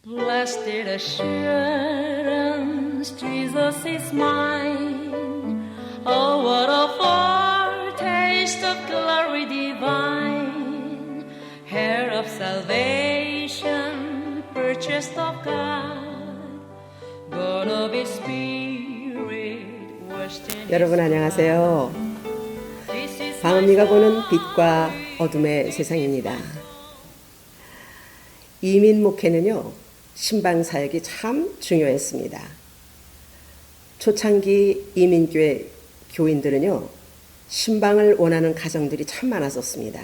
Blessed assurance, Jesus is mine. Oh, what a foretaste of glory divine, heir of salvation, purchased of God, born of His Spirit, washed in His 여러분 안녕하세요. blood. This is 방언리가 보는 빛과 어둠의 세상입니다. 이민 목회는요, 신방 사역이 참 중요했습니다. 초창기 이민교회 교인들은요, 신방을 원하는 가정들이 참 많았었습니다.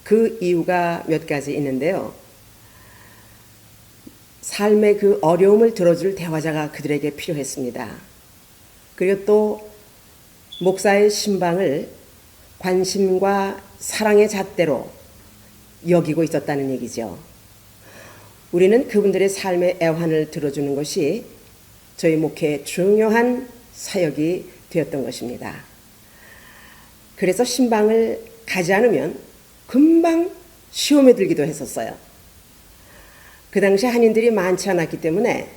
그 이유가 몇 가지 있는데요. 삶의 그 어려움을 들어줄 대화자가 그들에게 필요했습니다. 그리고 또 목사의 신방을 관심과 사랑의 잣대로 여기고 있었다는 얘기죠. 우리는 그분들의 삶의 애환을 들어주는 것이 저희 목회의 중요한 사역이 되었던 것입니다. 그래서 신방을 가지 않으면 금방 시험에 들기도 했었어요. 그 당시 한인들이 많지 않았기 때문에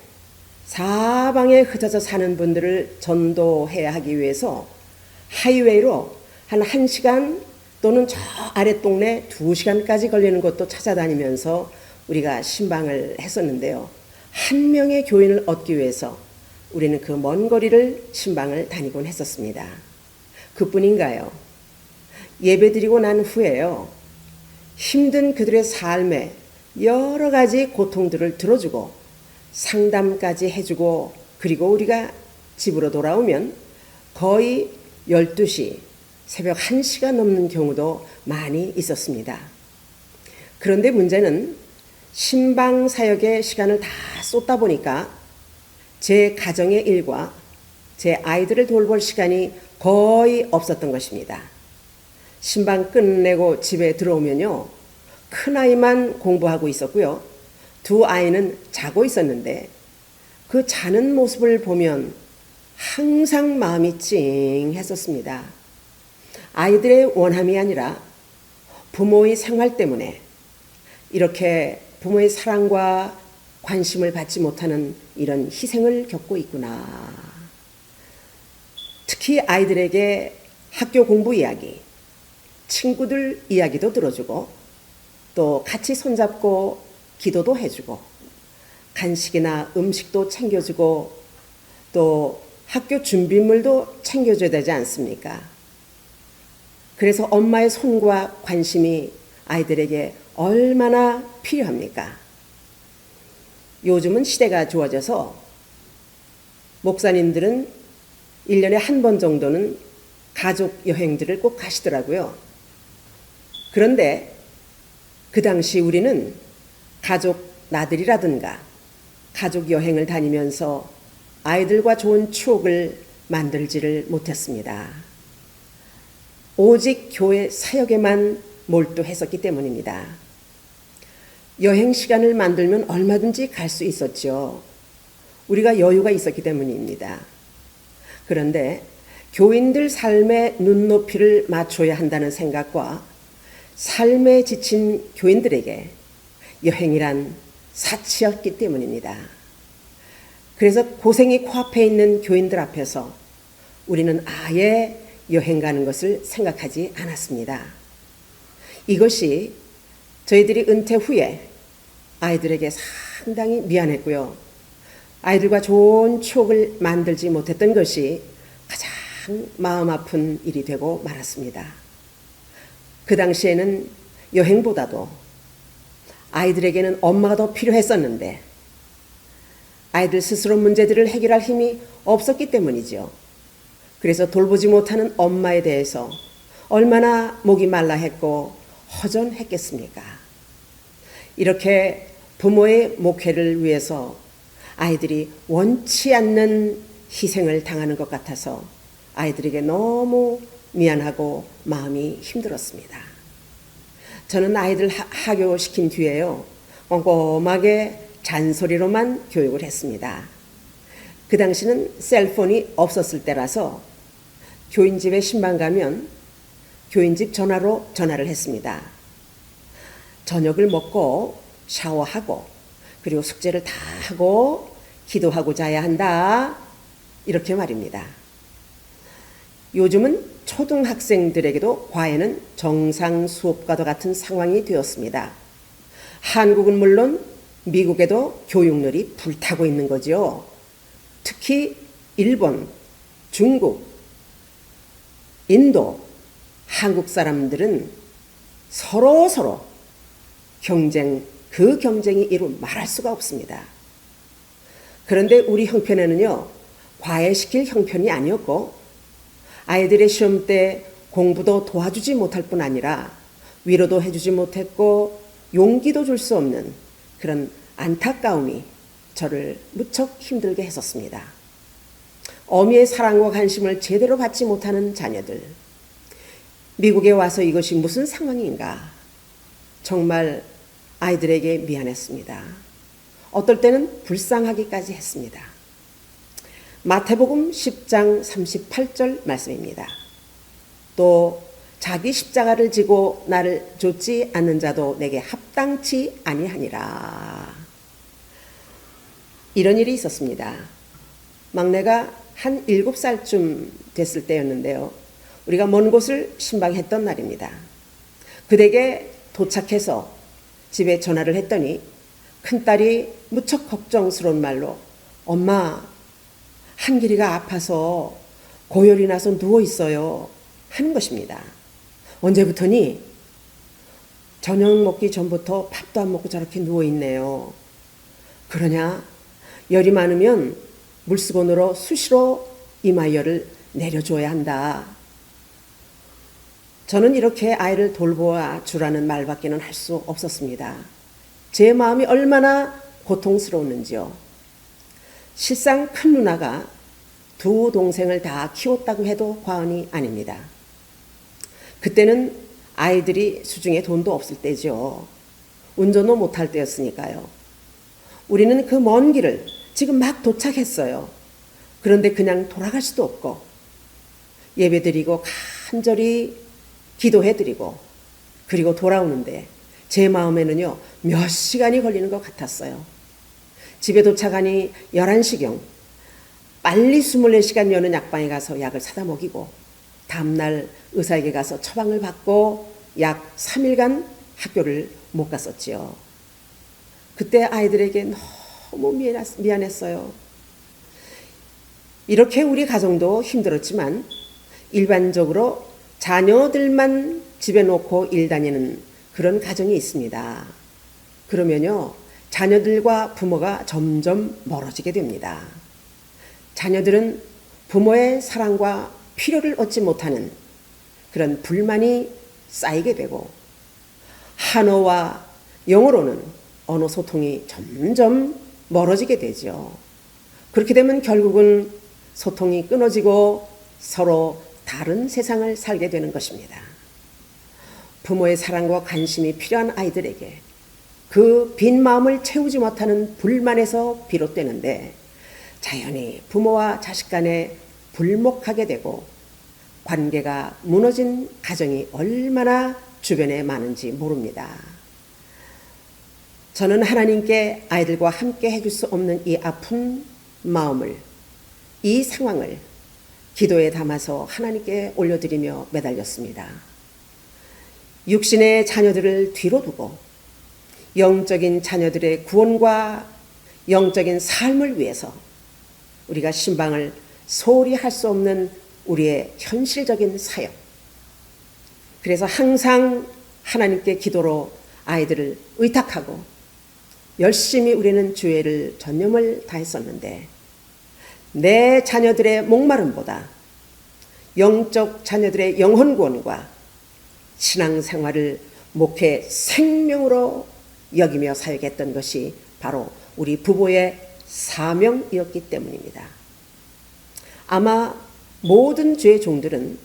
사방에 흩어져 사는 분들을 전도해야 하기 위해서 하이웨이로 한 1시간 또는 저 아래 동네 2시간까지 걸리는 곳도 찾아다니면서 우리가 신방을 했었는데요. 한 명의 교인을 얻기 위해서 우리는 그 먼 거리를 신방을 다니곤 했었습니다. 그뿐인가요? 예배드리고 난 후에요, 힘든 그들의 삶에 여러 가지 고통들을 들어주고 상담까지 해주고, 그리고 우리가 집으로 돌아오면 거의 12시, 새벽 1시가 넘는 경우도 많이 있었습니다. 그런데 문제는 신방 사역에 시간을 다 쏟다 보니까 제 가정의 일과 제 아이들을 돌볼 시간이 거의 없었던 것입니다. 신방 끝내고 집에 들어오면요, 큰아이만 공부하고 있었고요, 2아이는 자고 있었는데 그 자는 모습을 보면 항상 마음이 찡했었습니다. 아이들의 원함이 아니라 부모의 생활 때문에 이렇게 부모의 사랑과 관심을 받지 못하는 이런 희생을 겪고 있구나. 특히 아이들에게 학교 공부 이야기, 친구들 이야기도 들어주고, 또 같이 손잡고 기도도 해주고, 간식이나 음식도 챙겨주고, 또 학교 준비물도 챙겨줘야 되지 않습니까? 그래서 엄마의 손과 관심이 아이들에게 얼마나 필요합니까? 요즘은 시대가 좋아져서 목사님들은 1년에 한 번 정도는 가족 여행들을 꼭 가시더라고요. 그런데 그 당시 우리는 가족 나들이라든가 가족 여행을 다니면서 아이들과 좋은 추억을 만들지를 못했습니다. 오직 교회 사역에만 몰두했었기 때문입니다. 여행 시간을 만들면 얼마든지 갈 수 있었죠. 우리가 여유가 있었기 때문입니다. 그런데 교인들 삶의 눈높이를 맞춰야 한다는 생각과 삶에 지친 교인들에게 여행이란 사치였기 때문입니다. 그래서 고생이 코앞에 있는 교인들 앞에서 우리는 아예 여행 가는 것을 생각하지 않았습니다. 이것이 저희들이 은퇴 후에 아이들에게 상당히 미안했고요, 아이들과 좋은 추억을 만들지 못했던 것이 가장 마음 아픈 일이 되고 말았습니다. 그 당시에는 여행보다도 아이들에게는 엄마가 더 필요했었는데 아이들 스스로 문제들을 해결할 힘이 없었기 때문이죠. 그래서 돌보지 못하는 엄마에 대해서 얼마나 목이 말라 했고 허전했겠습니까? 이렇게 부모의 목회를 위해서 아이들이 원치 않는 희생을 당하는 것 같아서 아이들에게 너무 미안하고 마음이 힘들었습니다. 저는 아이들 하교시킨 뒤에요, 꼼꼼하게 잔소리로만 교육을 했습니다. 그 당시는 셀폰이 없었을 때라서 교인집에 신방 가면 교인집 전화로 전화를 했습니다. 저녁을 먹고 샤워하고 그리고 숙제를 다 하고 기도하고 자야 한다. 이렇게 말입니다. 요즘은 초등학생들에게도 과외는 정상 수업과도 같은 상황이 되었습니다. 한국은 물론 미국에도 교육열이 불타고 있는 거죠. 특히 일본, 중국, 인도, 한국 사람들은 서로 그 경쟁이 이루 말할 수가 없습니다. 그런데 우리 형편에는요, 과외시킬 형편이 아니었고 아이들의 시험 때 공부도 도와주지 못할 뿐 아니라 위로도 해주지 못했고 용기도 줄 수 없는 그런 안타까움이 저를 무척 힘들게 했었습니다. 어미의 사랑과 관심을 제대로 받지 못하는 자녀들. 미국에 와서 이것이 무슨 상황인가. 정말 아이들에게 미안했습니다. 어떨 때는 불쌍하기까지 했습니다. 마태복음 10장 38절 말씀입니다. 또 자기 십자가를 지고 나를 좇지 않는 자도 내게 합당치 아니하니라. 이런 일이 있었습니다. 막내가 한 7살쯤 됐을 때였는데요. 우리가 먼 곳을 신방했던 날입니다. 그댁에 도착해서 집에 전화를 했더니 큰딸이 무척 걱정스러운 말로 엄마, 한길이가 아파서 고열이 나서 누워있어요 하는 것입니다. 언제부터니? 저녁 먹기 전부터 밥도 안 먹고 저렇게 누워있네요. 그러냐? 열이 많으면 물수건으로 수시로 이마열을 내려줘야 한다. 저는 이렇게 아이를 돌보아 주라는 말밖에는 할 수 없었습니다. 제 마음이 얼마나 고통스러웠는지요. 실상 큰 누나가 두 동생을 다 키웠다고 해도 과언이 아닙니다. 그때는 아이들이 수중에 돈도 없을 때죠. 운전도 못할 때였으니까요. 우리는 그 먼 길을 지금 막 도착했어요. 그런데 그냥 돌아갈 수도 없고 예배드리고 간절히 기도해드리고 그리고 돌아오는데 제 마음에는요 몇 시간이 걸리는 것 같았어요. 집에 도착하니 11시경 빨리 24시간 여는 약방에 가서 약을 사다 먹이고 다음날 의사에게 가서 처방을 받고 약 3일간 학교를 못 갔었지요. 그때 아이들에게 너무 미안했어요. 이렇게 우리 가정도 힘들었지만 일반적으로 자녀들만 집에 놓고 일 다니는 그런 가정이 있습니다. 그러면요 자녀들과 부모가 점점 멀어지게 됩니다. 자녀들은 부모의 사랑과 필요를 얻지 못하는 그런 불만이 쌓이게 되고 한어와 영어로는 언어 소통이 점점 멀어지게 되죠. 그렇게 되면 결국은 소통이 끊어지고 서로 다른 세상을 살게 되는 것입니다. 부모의 사랑과 관심이 필요한 아이들에게 그 빈 마음을 채우지 못하는 불만에서 비롯되는데 자연히 부모와 자식 간에 불목하게 되고 관계가 무너진 가정이 얼마나 주변에 많은지 모릅니다. 저는 하나님께 아이들과 함께 해줄 수 없는 이 아픈 마음을, 이 상황을 기도에 담아서 하나님께 올려드리며 매달렸습니다. 육신의 자녀들을 뒤로 두고 영적인 자녀들의 구원과 영적인 삶을 위해서 우리가 신방을 소홀히 할 수 없는 우리의 현실적인 사역. 그래서 항상 하나님께 기도로 아이들을 의탁하고 열심히 우리는 주의를 전념을 다했었는데 내 자녀들의 목마름보다 영적 자녀들의 영혼 구원과 신앙생활을 목회 생명으로 여기며 사역했던 것이 바로 우리 부부의 사명이었기 때문입니다. 아마 모든 주의 종들은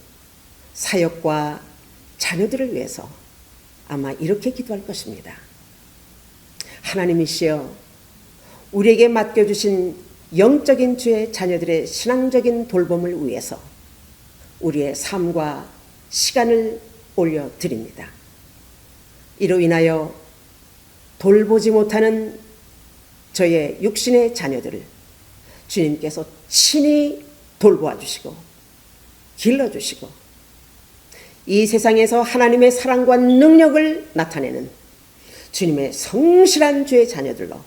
사역과 자녀들을 위해서 아마 이렇게 기도할 것입니다. 하나님이시여, 우리에게 맡겨주신 영적인 주의 자녀들의 신앙적인 돌봄을 위해서 우리의 삶과 시간을 올려드립니다. 이로 인하여 돌보지 못하는 저의 육신의 자녀들을 주님께서 친히 돌보아 주시고 길러주시고 이 세상에서 하나님의 사랑과 능력을 나타내는 주님의 성실한 주의 자녀들로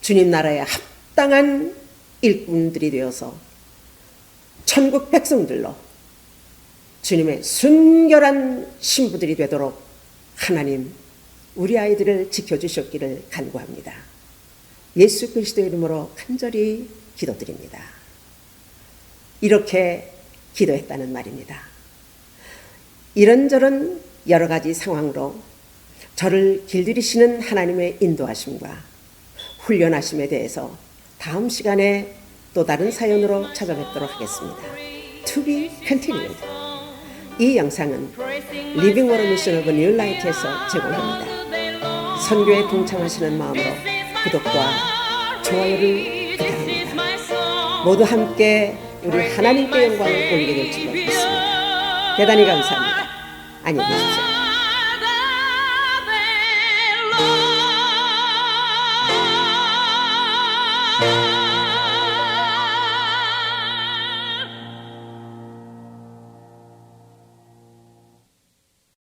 주님 나라에 합당한 일꾼들이 되어서 천국 백성들로 주님의 순결한 신부들이 되도록 하나님 우리 아이들을 지켜주셨기를 간구합니다. 예수 그리스도의 이름으로 간절히 기도드립니다. 이렇게 기도했다는 말입니다. 이런저런 여러 가지 상황으로 저를 길들이시는 하나님의 인도하심과 훈련하심에 대해서 다음 시간에 또 다른 사연으로 찾아뵙도록 하겠습니다. To be continued. 이 영상은 Living Water Mission of New Light에서 제공합니다. 선교에 동참하시는 마음으로 구독과 좋아요를 부탁합니다. 모두 함께 우리 하나님께 영광을 올리게 될 줄로 믿습니다. 대단히 감사합니다. 안녕히 계십시오.